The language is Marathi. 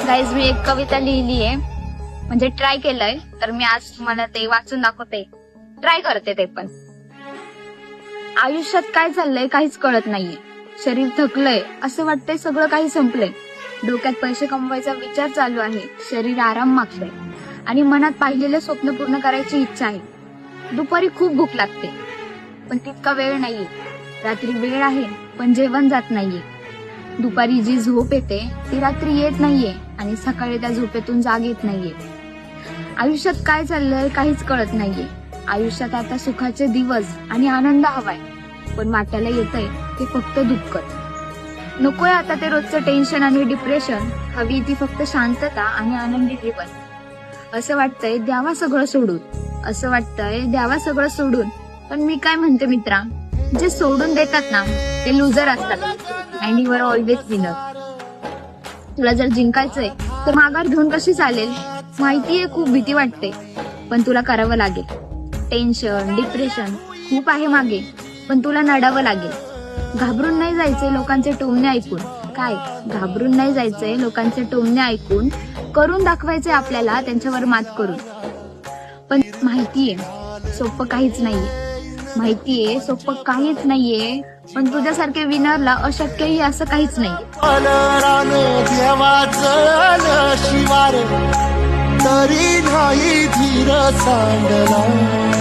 गाईज मी एक कविता लिहिली आहे, म्हणजे ट्राय केलंय, तर मी आज तुम्हाला ते वाचून दाखवते. ट्राय करते ते पण. आयुष्यात काय चाललंय काहीच कळत नाहीये. शरीर थकलंय, असं वाटतंय सगळं काही संपलंय. डोक्यात पैसे कमवायचा विचार चालू आहे, शरीर आराम मागतंय आणि मनात पाहिलेले स्वप्न पूर्ण करायची इच्छा आहे. दुपारी खूप भूक लागते, पण तितका वेळ नाहीये. रात्री वेळ आहे, पण जेवण जात नाहीये. दुपारी जी झोप येते ती रात्री येत नाहीये आणि सकाळी त्या झोपेतून जाग येत नाहीये. आयुष्यात काय चाललंय काहीच कळत नाहीये. आयुष्यात आता सुखाचे दिवस आणि आनंद हवाय, पण वाटायला येतंय ते फक्त दुःखच. नकोय आता ते रोजचं टेन्शन आणि डिप्रेशन, हवी ती फक्त शांतता आणि आनंदी जीवन. असं वाटतंय द्यावा सगळं सोडून, असं वाटतंय द्यावा सगळं सोडून. पण मी काय म्हणते मित्रा, जे सोडून देतात ना ते लुजर असतात and you are always winner. तुला जर जिंकायचंय तर माघार घेऊन कशी चालेल. माहितीये खूप भीती वाटते, पण तुला करावं लागेल. टेन्शन डिप्रेशन खूप आहे मागे, पण तुला लढावं लागेल. घाबरून नाही जायचंय लोकांचे टोमणे ऐकून. काय घाबरून नाही जायचंय लोकांचे टोमणे ऐकून. करून दाखवायचंय आपल्याला त्यांच्यावर मात करून. पण माहितीये सोपं काहीच नाहीये. माहितीये सोपं काहीच नाहीये, पण तुझ्यासारखे विनरला अशक्यही असं काहीच नाही. तरी नाही धीर सांडला.